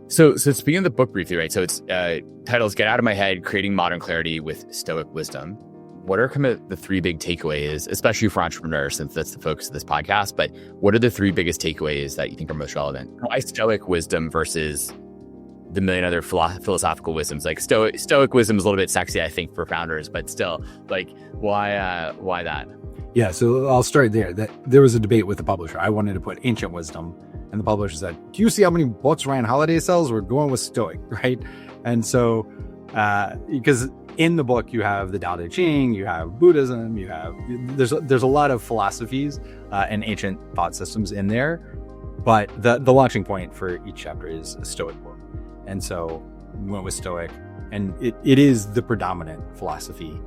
So speaking of the book briefly, right? So it's titles Get Out of My Head, Creating Modern Clarity with Stoic Wisdom. What are kind of the three big takeaways, especially for entrepreneurs, since that's the focus of this podcast, but what are the three biggest takeaways that you think are most relevant? Why Stoic wisdom versus the million other philosophical wisdoms? Like Stoic wisdom is a little bit sexy, I think, for founders, but still, like, why that? Yeah, so I'll start there. There was a debate with the publisher. I wanted to put ancient wisdom, and the publisher said, do you see how many books Ryan Holiday sells? We're going with Stoic, right? And so, because in the book, you have the Tao Te Ching, you have Buddhism, there's a lot of philosophies and ancient thought systems in there, but the launching point for each chapter is a Stoic book. And so we went with Stoic, and it is the predominant philosophy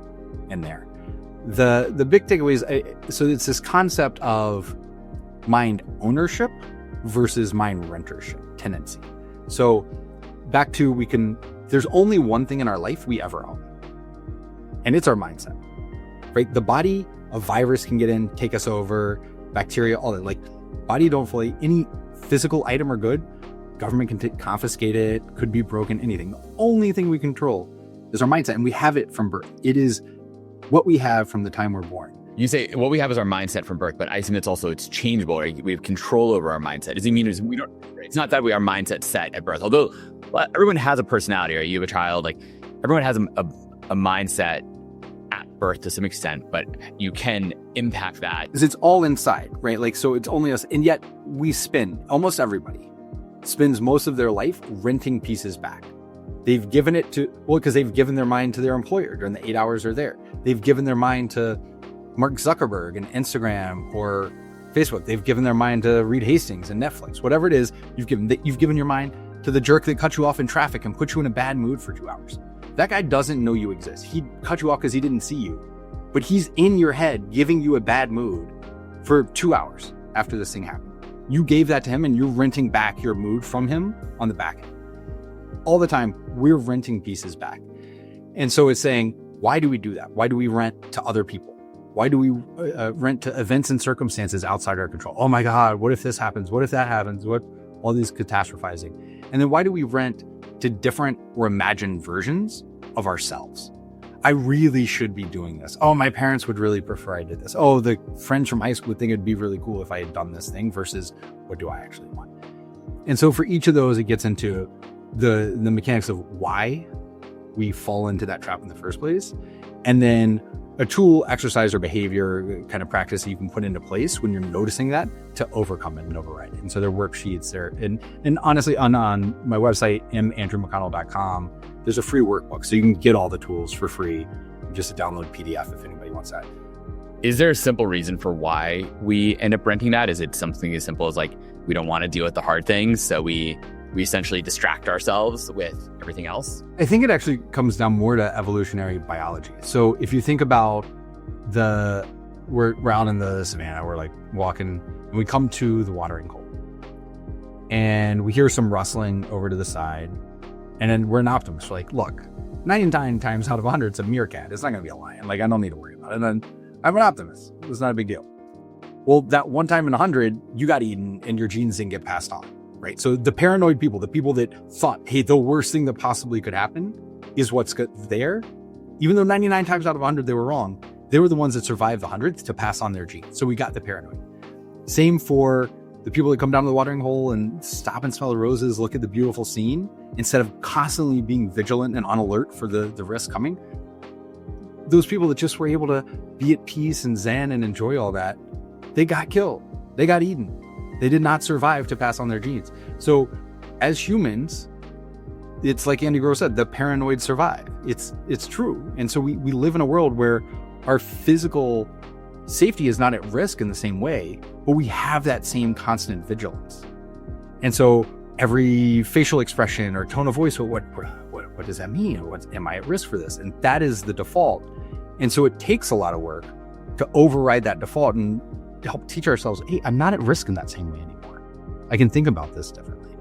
in there. The big takeaways, so it's this concept of mind ownership versus mind rentership tendency. So back to there's only one thing in our life we ever own, and it's our mindset, right? The body, a virus can get in, take us over, bacteria, all that. Like, body don't fully, any physical item or good, government can confiscate it, could be broken, anything. The only thing we control is our mindset, and we have it from birth. It is what we have from the time we're born. You say what we have is our mindset from birth, but I think it's changeable, right? We have control over our mindset. Does it mean it's not that our mindset set at birth, although everyone has a personality, right? You have a child, like everyone has a mindset at birth to some extent, but you can impact that. Because it's all inside, right? Like, so it's only us, and yet almost everybody spends most of their life renting pieces back. They've given it because they've given their mind to their employer during the 8 hours they're there. They've given their mind to Mark Zuckerberg and Instagram or Facebook. They've given their mind to Reed Hastings and Netflix. Whatever it is, you've given your mind to the jerk that cut you off in traffic and put you in a bad mood for 2 hours. That guy doesn't know you exist. He cut you off because he didn't see you, but he's in your head giving you a bad mood for 2 hours after this thing happened. You gave that to him, and you're renting back your mood from him on the back end. All the time, we're renting pieces back. And so it's saying, why do we do that? Why do we rent to other people? Why do we rent to events and circumstances outside our control? Oh my God, what if this happens? What if that happens? All these catastrophizing. And then why do we rent to different or imagined versions of ourselves? I really should be doing this. Oh, my parents would really prefer I did this. Oh, the friends from high school would think it'd be really cool if I had done this thing versus what do I actually want? And so for each of those, it gets into the mechanics of why we fall into that trap in the first place. And then a tool, exercise, or behavior kind of practice that you can put into place when you're noticing that to overcome it and override it. And so there are worksheets there. And honestly, on my website, andrewmcconnell.com, there's a free workbook. So you can get all the tools for free, just a download PDF if anybody wants that. Is there a simple reason for why we end up renting that? Is it something as simple as like, we don't want to deal with the hard things, so we essentially distract ourselves with everything else? I think it actually comes down more to evolutionary biology. So if you think about we're out in the savannah, we're like walking, and we come to the watering hole, and we hear some rustling over to the side, and then we're an optimist. We're like, look, 99 times out of 100, it's a meerkat. It's not going to be a lion. Like, I don't need to worry about it. And then I'm an optimist. It's not a big deal. Well, that one time in 100, you got eaten and your genes didn't get passed on. Right. So the paranoid people, the people that thought, hey, the worst thing that possibly could happen is what's there. Even though 99 times out of 100 they were wrong, they were the ones that survived the 100th to pass on their genes. So we got the paranoid. Same for the people that come down to the watering hole and stop and smell the roses, look at the beautiful scene, instead of constantly being vigilant and on alert for the risk coming. Those people that just were able to be at peace and zen and enjoy all that, they got killed. They got eaten. They did not survive to pass on their genes. So as humans, it's like Andy Grove said, the paranoid survive. It's true. And so we live in a world where our physical safety is not at risk in the same way, but we have that same constant vigilance. And so every facial expression or tone of voice, what does that mean? Am I at risk for this? And that is the default. And so it takes a lot of work to override that default and help teach ourselves, hey, I'm not at risk in that same way anymore. I can think about this differently.